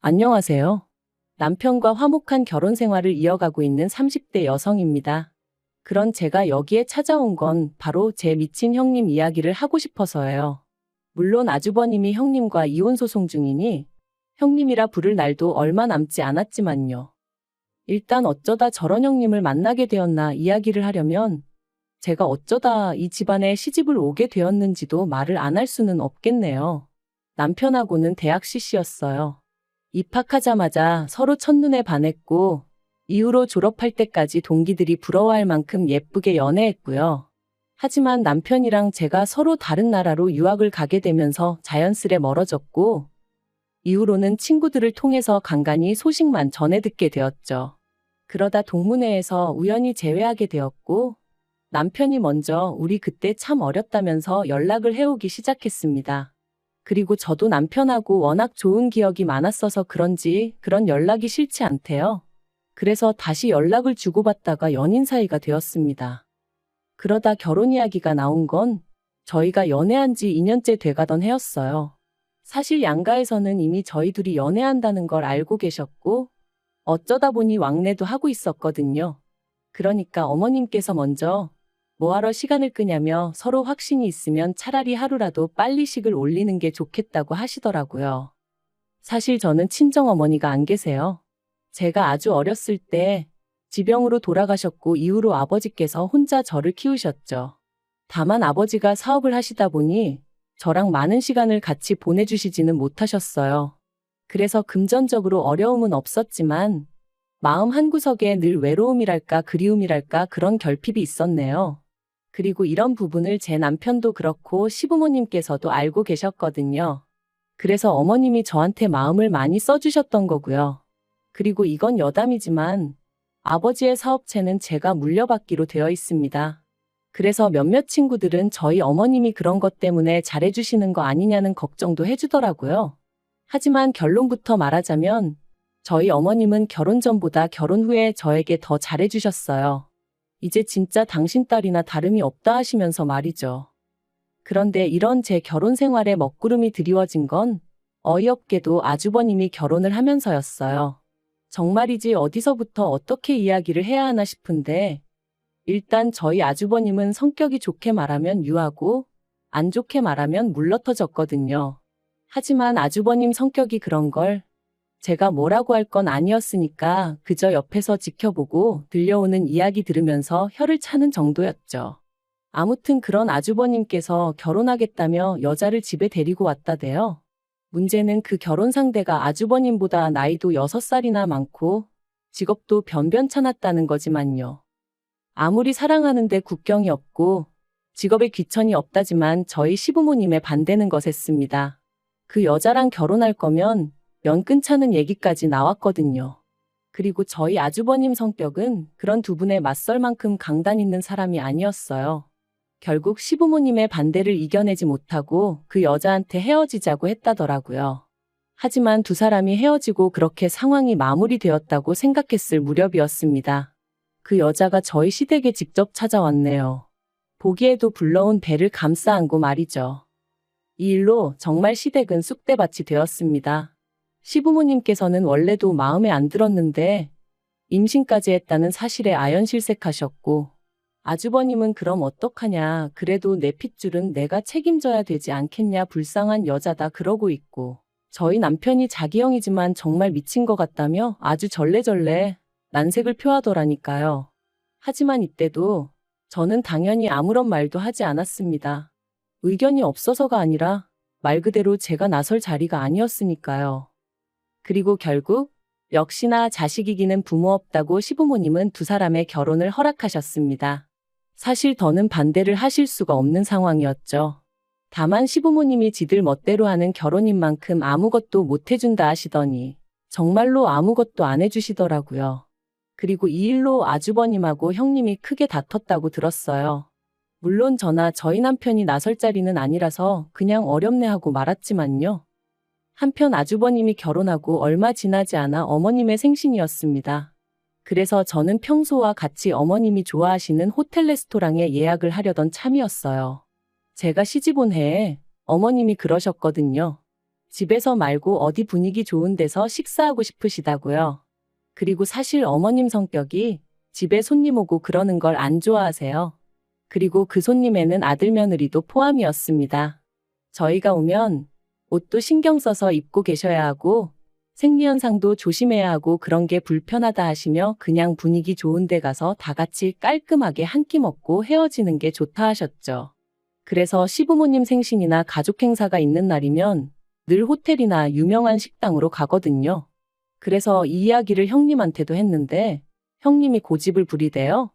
안녕하세요. 남편과 화목한 결혼 생활을 이어가고 있는 30대 여성입니다. 그런 제가 여기에 찾아온 건 바로 제 미친 형님 이야기를 하고 싶어서예요. 물론 아주버님이 형님과 이혼 소송 중이니 형님이라 부를 날도 얼마 남지 않았지만요. 일단 어쩌다 저런 형님을 만나게 되었나 이야기를 하려면 제가 어쩌다 이 집안에 시집을 오게 되었는지도 말을 안 할 수는 없겠네요. 남편하고는 대학 CC였어요. 입학하자마자 서로 첫눈에 반했고 이후로 졸업할 때까지 동기들이 부러워할 만큼 예쁘게 연애했고요. 하지만 남편이랑 제가 서로 다른 나라로 유학을 가게 되면서 자연스레 멀어졌고 이후로는 친구들을 통해서 간간히 소식만 전해 듣게 되었죠. 그러다 동문회에서 우연히 재회하게 되었고 남편이 먼저 우리 그때 참 어렸다면서 연락을 해오기 시작했습니다. 그리고 저도 남편하고 워낙 좋은 기억이 많았어서 그런지 그런 연락이 싫지 않대요. 그래서 다시 연락을 주고받다가 연인 사이가 되었습니다. 그러다 결혼 이야기가 나온 건 저희가 연애한 지 2년째 돼가던 해였어요. 사실 양가에서는 이미 저희 둘이 연애한다는 걸 알고 계셨고 어쩌다 보니 왕래도 하고 있었거든요. 그러니까 어머님께서 먼저 뭐하러 시간을 끄냐며 서로 확신이 있으면 차라리 하루라도 빨리 식을 올리는 게 좋겠다고 하시더라고요. 사실 저는 친정어머니가 안 계세요. 제가 아주 어렸을 때 지병으로 돌아가셨고 이후로 아버지께서 혼자 저를 키우셨죠. 다만 아버지가 사업을 하시다 보니 저랑 많은 시간을 같이 보내주시지는 못하셨어요. 그래서 금전적으로 어려움은 없었지만 마음 한구석에 늘 외로움이랄까 그리움이랄까 그런 결핍이 있었네요. 그리고 이런 부분을 제 남편도 그렇고 시부모님께서도 알고 계셨거든요. 그래서 어머님이 저한테 마음을 많이 써주셨던 거고요. 그리고 이건 여담이지만 아버지의 사업체는 제가 물려받기로 되어 있습니다. 그래서 몇몇 친구들은 저희 어머님이 그런 것 때문에 잘해주시는 거 아니냐는 걱정도 해주더라고요. 하지만 결론부터 말하자면 저희 어머님은 결혼 전보다 결혼 후에 저에게 더 잘해주셨어요. 이제 진짜 당신 딸이나 다름이 없다 하시면서 말이죠. 그런데 이런 제 결혼 생활에 먹구름이 드리워진 건 어이없게도 아주버님이 결혼을 하면서였어요. 정말이지 어디서부터 어떻게 이야기를 해야 하나 싶은데 일단 저희 아주버님은 성격이 좋게 말하면 유하고 안 좋게 말하면 물러터졌거든요. 하지만 아주버님 성격이 그런 걸 제가 뭐라고 할 건 아니었으니까 그저 옆에서 지켜보고 들려오는 이야기 들으면서 혀를 차는 정도였죠. 아무튼 그런 아주버님께서 결혼하겠다며 여자를 집에 데리고 왔다대요. 문제는 그 결혼 상대가 아주버님보다 나이도 6살이나 많고 직업도 변변찮았다는 거지만요. 아무리 사랑하는데 국경이 없고 직업에 귀천이 없다지만 저희 시부모님의 반대는 거셌습니다. 그 여자랑 결혼할 거면 연 끊자는 얘기까지 나왔거든요. 그리고 저희 아주버님 성격은 그런 두 분에 맞설 만큼 강단 있는 사람이 아니었어요. 결국 시부모님의 반대를 이겨내지 못하고 그 여자한테 헤어지자고 했다더라고요. 하지만 두 사람이 헤어지고 그렇게 상황이 마무리되었다고 생각했을 무렵이었습니다. 그 여자가 저희 시댁에 직접 찾아왔네요. 보기에도 불러온 배를 감싸 안고 말이죠. 이 일로 정말 시댁은 쑥대밭이 되었습니다. 시부모님께서는 원래도 마음에 안 들었는데 임신까지 했다는 사실에 아연실색하셨고 아주버님은 그럼 어떡하냐 그래도 내 핏줄은 내가 책임져야 되지 않겠냐 불쌍한 여자다 그러고 있고 저희 남편이 자기 형이지만 정말 미친 것 같다며 아주 절레절레 난색을 표하더라니까요. 하지만 이때도 저는 당연히 아무런 말도 하지 않았습니다. 의견이 없어서가 아니라 말 그대로 제가 나설 자리가 아니었으니까요. 그리고 결국 역시나 자식 이기는 부모 없다고 시부모님은 두 사람의 결혼을 허락하셨습니다. 사실 더는 반대를 하실 수가 없는 상황이었죠. 다만 시부모님이 지들 멋대로 하는 결혼인 만큼 아무것도 못 해준다 하시더니 정말로 아무것도 안 해주시더라고요. 그리고 이 일로 아주버님하고 형님이 크게 다퉜다고 들었어요. 물론 저나 저희 남편이 나설 자리는 아니라서 그냥 어렵네 하고 말았지만요. 한편 아주버님이 결혼하고 얼마 지나지 않아 어머님의 생신이었습니다. 그래서 저는 평소와 같이 어머님이 좋아하시는 호텔 레스토랑에 예약을 하려던 참이었어요. 제가 시집 온 해에 어머님이 그러셨거든요. 집에서 말고 어디 분위기 좋은 데서 식사하고 싶으시다고요. 그리고 사실 어머님 성격이 집에 손님 오고 그러는 걸 안 좋아하세요. 그리고 그 손님에는 아들 며느리도 포함이었습니다. 저희가 오면 옷도 신경 써서 입고 계셔야 하고 생리현상도 조심해야 하고 그런 게 불편하다 하시며 그냥 분위기 좋은 데 가서 다 같이 깔끔하게 한 끼 먹고 헤어지는 게 좋다 하셨죠. 그래서 시부모님 생신이나 가족 행사가 있는 날이면 늘 호텔이나 유명한 식당으로 가거든요. 그래서 이 이야기를 형님한테도 했는데 형님이 고집을 부리대요.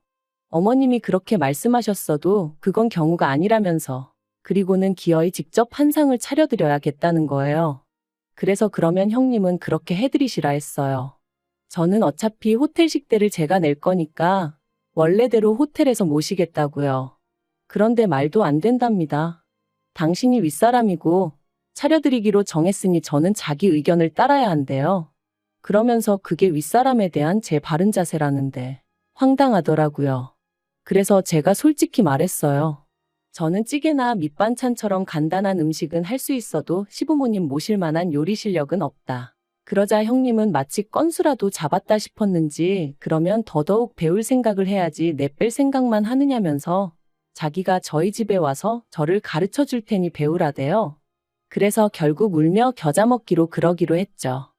어머님이 그렇게 말씀하셨어도 그건 경우가 아니라면서 그리고는 기어이 직접 한상을 차려드려야겠다는 거예요. 그래서 그러면 형님은 그렇게 해드리시라 했어요. 저는 어차피 호텔 식대를 제가 낼 거니까 원래대로 호텔에서 모시겠다고요. 그런데 말도 안 된답니다. 당신이 윗사람이고 차려드리기로 정했으니 저는 자기 의견을 따라야 한대요. 그러면서 그게 윗사람에 대한 제 바른 자세라는데 황당하더라고요. 그래서 제가 솔직히 말했어요. 저는 찌개나 밑반찬처럼 간단한 음식은 할 수 있어도 시부모님 모실 만한 요리 실력은 없다. 그러자 형님은 마치 건수라도 잡았다 싶었는지 그러면 더더욱 배울 생각을 해야지 내뺄 생각만 하느냐면서 자기가 저희 집에 와서 저를 가르쳐 줄 테니 배우라대요. 그래서 결국 울며 겨자 먹기로 그러기로 했죠.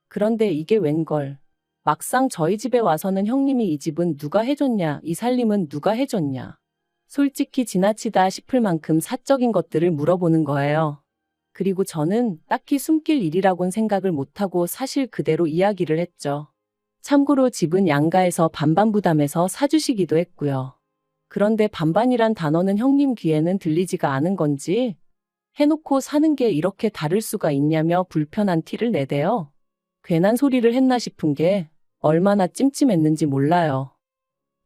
그런데 이게 웬걸. 막상 저희 집에 와서는 형님이 이 집은 누가 해줬냐, 이 살림은 누가 해줬냐. 솔직히 지나치다 싶을 만큼 사적인 것들을 물어보는 거예요. 그리고 저는 딱히 숨길 일이라곤 생각을 못하고 사실 그대로 이야기를 했죠. 참고로 집은 양가에서 반반 부담해서 사주시기도 했고요. 그런데 반반이란 단어는 형님 귀에는 들리지가 않은 건지 해놓고 사는 게 이렇게 다를 수가 있냐며 불편한 티를 내대요. 괜한 소리를 했나 싶은 게 얼마나 찜찜했는지 몰라요.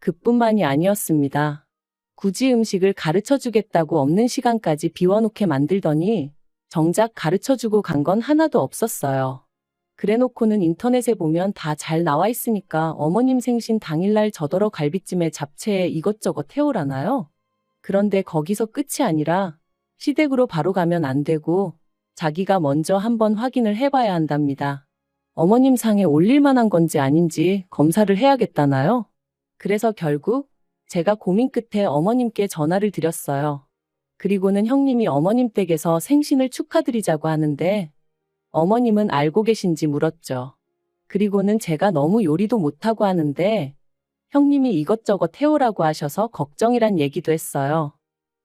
그뿐만이 아니었습니다. 굳이 음식을 가르쳐주겠다고 없는 시간까지 비워놓게 만들더니 정작 가르쳐주고 간 건 하나도 없었어요. 그래놓고는 인터넷에 보면 다 잘 나와 있으니까 어머님 생신 당일날 저더러 갈비찜에 잡채에 이것저것 해오라나요? 그런데 거기서 끝이 아니라 시댁으로 바로 가면 안 되고 자기가 먼저 한번 확인을 해봐야 한답니다. 어머님 상에 올릴 만한 건지 아닌지 검사를 해야겠다나요? 그래서 결국 제가 고민 끝에 어머님께 전화를 드렸어요. 그리고는 형님이 어머님 댁에서 생신을 축하드리자고 하는데 어머님은 알고 계신지 물었죠. 그리고는 제가 너무 요리도 못하고 하는데 형님이 이것저것 해오라고 하셔서 걱정이란 얘기도 했어요.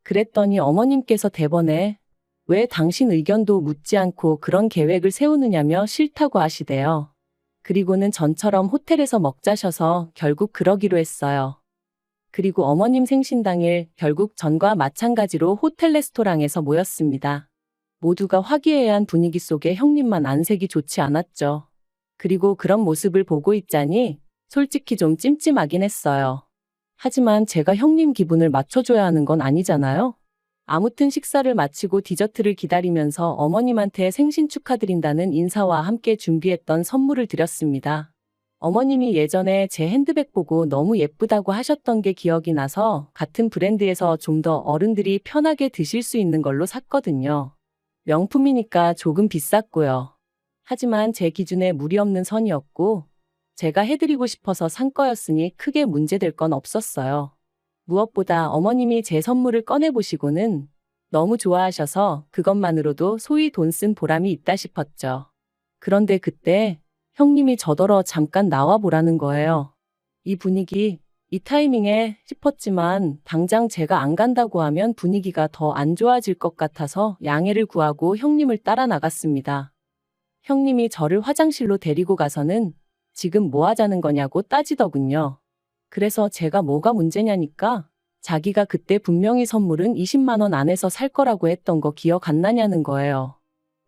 그랬더니 어머님께서 대번에 왜 당신 의견도 묻지 않고 그런 계획을 세우느냐며 싫다고 하시대요. 그리고는 전처럼 호텔에서 먹자셔서 결국 그러기로 했어요. 그리고 어머님 생신 당일 결국 전과 마찬가지로 호텔 레스토랑에서 모였습니다. 모두가 화기애애한 분위기 속에 형님만 안색이 좋지 않았죠. 그리고 그런 모습을 보고 있자니 솔직히 좀 찜찜하긴 했어요. 하지만 제가 형님 기분을 맞춰줘야 하는 건 아니잖아요. 아무튼 식사를 마치고 디저트를 기다리면서 어머님한테 생신 축하드린다는 인사와 함께 준비했던 선물을 드렸습니다. 어머님이 예전에 제 핸드백 보고 너무 예쁘다고 하셨던 게 기억이 나서 같은 브랜드에서 좀 더 어른들이 편하게 드실 수 있는 걸로 샀거든요. 명품이니까 조금 비쌌고요. 하지만 제 기준에 무리 없는 선이었고 제가 해드리고 싶어서 산 거였으니 크게 문제될 건 없었어요. 무엇보다 어머님이 제 선물을 꺼내보시고는 너무 좋아하셔서 그것만으로도 소위 돈 쓴 보람이 있다 싶었죠. 그런데 그때 형님이 저더러 잠깐 나와보라는 거예요. 이 분위기, 이 타이밍에 싶었지만 당장 제가 안 간다고 하면 분위기가 더 안 좋아질 것 같아서 양해를 구하고 형님을 따라 나갔습니다. 형님이 저를 화장실로 데리고 가서는 지금 뭐 하자는 거냐고 따지더군요. 그래서 제가 뭐가 문제냐니까 자기가 그때 분명히 선물은 20만 원 안에서 살 거라고 했던 거 기억 안 나냐는 거예요.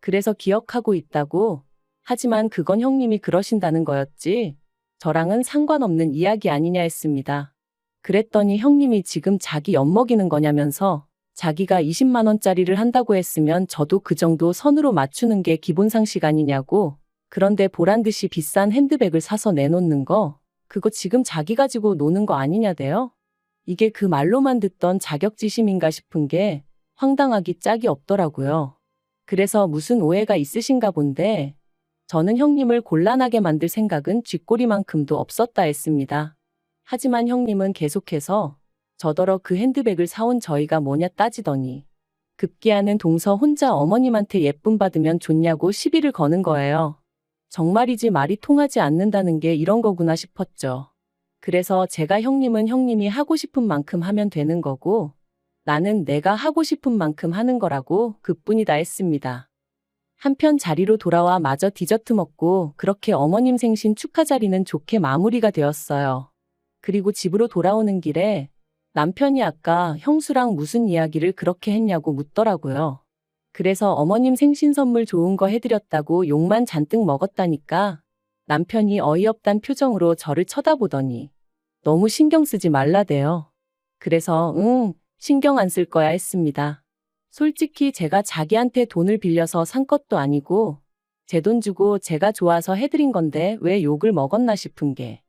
그래서 기억하고 있다고. 하지만 그건 형님이 그러신다는 거였지 저랑은 상관없는 이야기 아니냐 했습니다. 그랬더니 형님이 지금 자기 엿먹이는 거냐면서 자기가 20만 원짜리를 한다고 했으면 저도 그 정도 선으로 맞추는 게 기본 상식 아니냐고. 그런데 보란듯이 비싼 핸드백을 사서 내놓는 거 그거 지금 자기 가지고 노는 거 아니냐대요? 이게 그 말로만 듣던 자격지심인가 싶은 게 황당하기 짝이 없더라고요. 그래서 무슨 오해가 있으신가 본데 저는 형님을 곤란하게 만들 생각은 쥐꼬리만큼도 없었다 했습니다. 하지만 형님은 계속해서 저더러 그 핸드백을 사온 저희가 뭐냐 따지더니 급기야는 동서 혼자 어머님한테 예쁨 받으면 좋냐고 시비를 거는 거예요. 정말이지 말이 통하지 않는다는 게 이런 거구나 싶었죠. 그래서 제가 형님은 형님이 하고 싶은 만큼 하면 되는 거고 나는 내가 하고 싶은 만큼 하는 거라고 그뿐이다 했습니다. 한편 자리로 돌아와 마저 디저트 먹고 그렇게 어머님 생신 축하 자리는 좋게 마무리가 되었어요. 그리고 집으로 돌아오는 길에 남편이 아까 형수랑 무슨 이야기를 그렇게 했냐고 묻더라고요. 그래서 어머님 생신 선물 좋은 거 해드렸다고 욕만 잔뜩 먹었다니까 남편이 어이없단 표정으로 저를 쳐다보더니 너무 신경 쓰지 말라대요. 그래서 신경 안 쓸 거야 했습니다. 솔직히 제가 자기한테 돈을 빌려서 산 것도 아니고 제 돈 주고 제가 좋아서 해드린 건데 왜 욕을 먹었나 싶은 게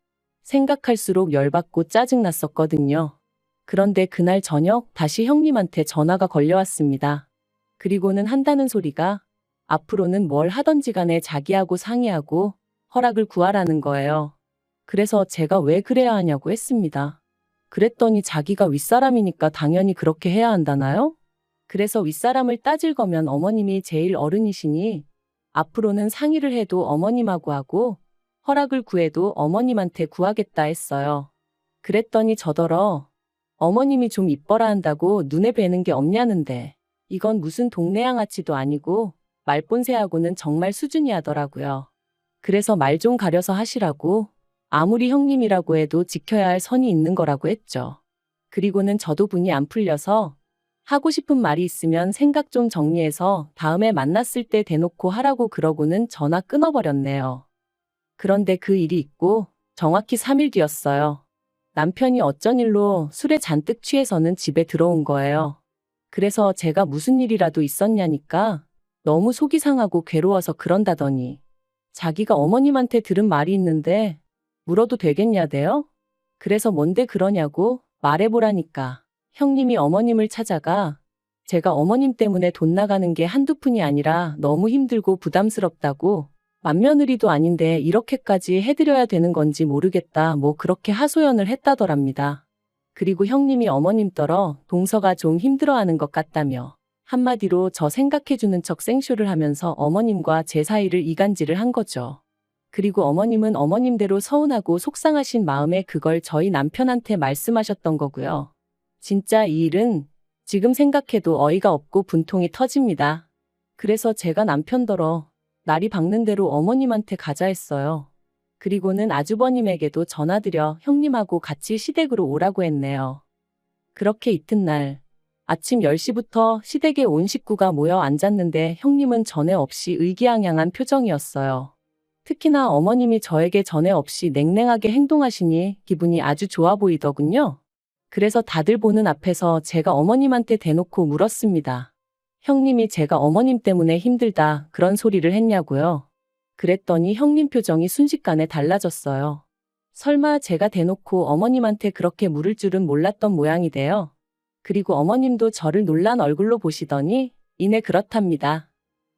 생각할수록 열받고 짜증났었거든요. 그런데 그날 저녁 다시 형님한테 전화가 걸려왔습니다. 그리고는 한다는 소리가 앞으로는 뭘 하던지 간에 자기하고 상의하고 허락을 구하라는 거예요. 그래서 제가 왜 그래야 하냐고 했습니다. 그랬더니 자기가 윗사람이니까 당연히 그렇게 해야 한다나요? 그래서 윗사람을 따질 거면 어머님이 제일 어른이시니 앞으로는 상의를 해도 어머님하고 하고 허락을 구해도 어머님한테 구하겠다 했어요. 그랬더니 저더러 어머님이 좀 이뻐라 한다고 눈에 뵈는 게 없냐는데 이건 무슨 동네 양아치도 아니고 말본새하고는 정말 수준이 하더라고요. 그래서 말 좀 가려서 하시라고 아무리 형님이라고 해도 지켜야 할 선이 있는 거라고 했죠. 그리고는 저도 분이 안 풀려서 하고 싶은 말이 있으면 생각 좀 정리해서 다음에 만났을 때 대놓고 하라고 그러고는 전화 끊어버렸네요. 그런데 그 일이 있고 정확히 3일 뒤였어요. 남편이 어쩐 일로 술에 잔뜩 취해서는 집에 들어온 거예요. 그래서 제가 무슨 일이라도 있었냐니까 너무 속이 상하고 괴로워서 그런다더니 자기가 어머님한테 들은 말이 있는데 물어도 되겠냐대요? 그래서 뭔데 그러냐고 말해보라니까 형님이 어머님을 찾아가 제가 어머님 때문에 돈 나가는 게 한두 푼이 아니라 너무 힘들고 부담스럽다고 맏며느리도 아닌데 이렇게까지 해드려야 되는 건지 모르겠다 뭐 그렇게 하소연을 했다더랍니다. 그리고 형님이 어머님더러 동서가 좀 힘들어하는 것 같다며 한마디로 저 생각해주는 척 생쇼를 하면서 어머님과 제 사이를 이간질을 한 거죠. 그리고 어머님은 어머님대로 서운하고 속상하신 마음에 그걸 저희 남편한테 말씀하셨던 거고요. 진짜 이 일은 지금 생각해도 어이가 없고 분통이 터집니다. 그래서 제가 남편더러 날이 밝는 대로 어머님한테 가자 했어요. 그리고는 아주버님에게도 전화드려 형님하고 같이 시댁으로 오라고 했네요. 그렇게 이튿날 아침 10시부터 시댁에 온 식구가 모여 앉았는데 형님은 전에 없이 의기양양한 표정이었어요. 특히나 어머님이 저에게 전에 없이 냉랭하게 행동하시니 기분이 아주 좋아 보이더군요. 그래서 다들 보는 앞에서 제가 어머님한테 대놓고 물었습니다. 형님이 제가 어머님 때문에 힘들다 그런 소리를 했냐고요. 그랬더니 형님 표정이 순식간에 달라졌어요. 설마 제가 대놓고 어머님한테 그렇게 물을 줄은 몰랐던 모양이대요. 그리고 어머님도 저를 놀란 얼굴로 보시더니 이내 그렇답니다.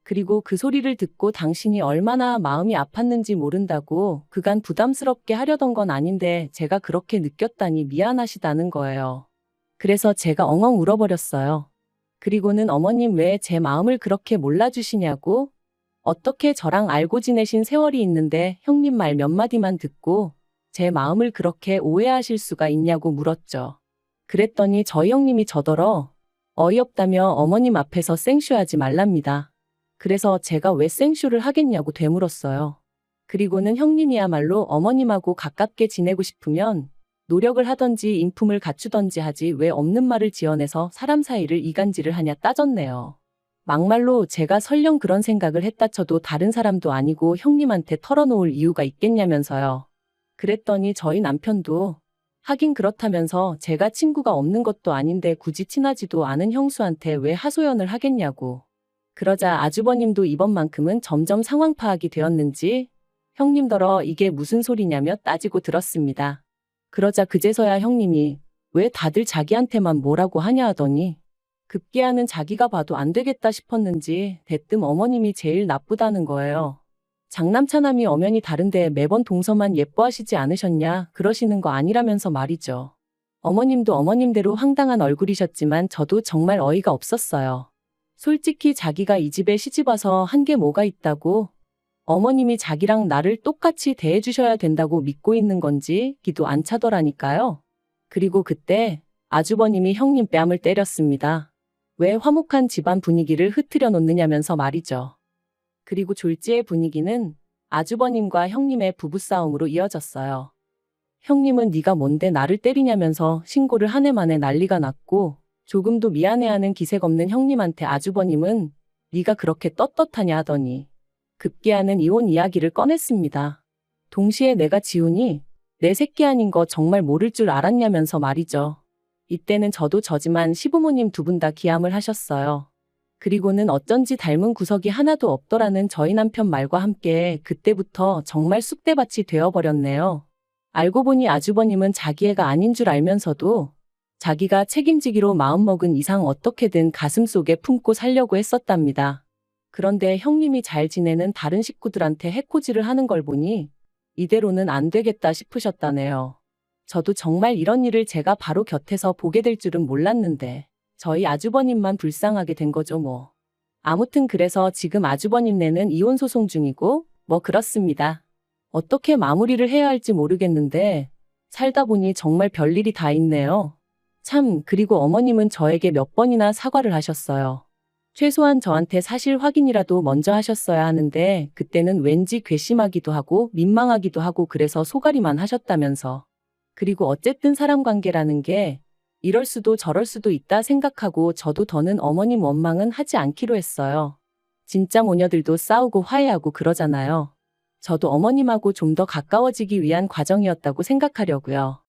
그리고 그 소리를 듣고 당신이 얼마나 마음이 아팠는지 모른다고 그간 부담스럽게 하려던 건 아닌데 제가 그렇게 느꼈다니 미안하시다는 거예요. 그래서 제가 엉엉 울어버렸어요. 그리고는 어머님 왜 제 마음을 그렇게 몰라주시냐고 어떻게 저랑 알고 지내신 세월이 있는데 형님 말 몇 마디만 듣고 제 마음을 그렇게 오해하실 수가 있냐고 물었죠. 그랬더니 저희 형님이 저더러 어이없다며 어머님 앞에서 생쇼하지 말랍니다. 그래서 제가 왜 생쇼를 하겠냐고 되물었어요. 그리고는 형님이야말로 어머님하고 가깝게 지내고 싶으면 노력을 하던지 인품을 갖추던지 하지 왜 없는 말을 지어내서 사람 사이를 이간질을 하냐 따졌네요. 막말로 제가 설령 그런 생각을 했다 쳐도 다른 사람도 아니고 형님한테 털어놓을 이유가 있겠냐면서요. 그랬더니 저희 남편도 하긴 그렇다면서 제가 친구가 없는 것도 아닌데 굳이 친하지도 않은 형수한테 왜 하소연을 하겠냐고. 그러자 아주버님도 이번만큼은 점점 상황 파악이 되었는지 형님더러 이게 무슨 소리냐며 따지고 들었습니다. 그러자 그제서야 형님이 왜 다들 자기한테만 뭐라고 하냐 하더니 급기야는 자기가 봐도 안 되겠다 싶었는지 대뜸 어머님이 제일 나쁘다는 거예요. 장남차남이 엄연히 다른데 매번 동서만 예뻐하시지 않으셨냐 그러시는 거 아니라면서 말이죠. 어머님도 어머님대로 황당한 얼굴이셨지만 저도 정말 어이가 없었어요. 솔직히 자기가 이 집에 시집와서 한 게 뭐가 있다고 어머님이 자기랑 나를 똑같이 대해주셔야 된다고 믿고 있는 건지 기도 안 차더라니까요. 그리고 그때 아주버님이 형님 뺨을 때렸습니다. 왜 화목한 집안 분위기를 흐트려 놓느냐면서 말이죠. 그리고 졸지의 분위기는 아주버님과 형님의 부부싸움으로 이어졌어요. 형님은 네가 뭔데 나를 때리냐면서 신고를 한 해 만에 난리가 났고 조금도 미안해하는 기색 없는 형님한테 아주버님은 네가 그렇게 떳떳하냐 하더니 급기야는 이혼 이야기를 꺼냈습니다. 동시에 내가 지훈이 내 새끼 아닌 거 정말 모를 줄 알았냐면서 말이죠. 이때는 저도 저지만 시부모님 두 분 다 기함을 하셨어요. 그리고는 어쩐지 닮은 구석이 하나도 없더라는 저희 남편 말과 함께 그때부터 정말 쑥대밭이 되어버렸네요. 알고 보니 아주버님은 자기 애가 아닌 줄 알면서도 자기가 책임지기로 마음먹은 이상 어떻게든 가슴속에 품고 살려고 했었답니다. 그런데 형님이 잘 지내는 다른 식구들한테 해코지를 하는 걸 보니 이대로는 안 되겠다 싶으셨다네요. 저도 정말 이런 일을 제가 바로 곁에서 보게 될 줄은 몰랐는데 저희 아주버님만 불쌍하게 된 거죠 뭐. 아무튼 그래서 지금 아주버님네는 이혼 소송 중이고 뭐 그렇습니다. 어떻게 마무리를 해야 할지 모르겠는데 살다 보니 정말 별일이 다 있네요. 참, 그리고 어머님은 저에게 몇 번이나 사과를 하셨어요. 최소한 저한테 사실 확인이라도 먼저 하셨어야 하는데 그때는 왠지 괘씸하기도 하고 민망하기도 하고 그래서 소가리만 하셨다면서. 그리고 어쨌든 사람 관계라는 게 이럴 수도 저럴 수도 있다 생각하고 저도 더는 어머님 원망은 하지 않기로 했어요. 진짜 모녀들도 싸우고 화해하고 그러잖아요. 저도 어머님하고 좀 더 가까워지기 위한 과정이었다고 생각하려고요.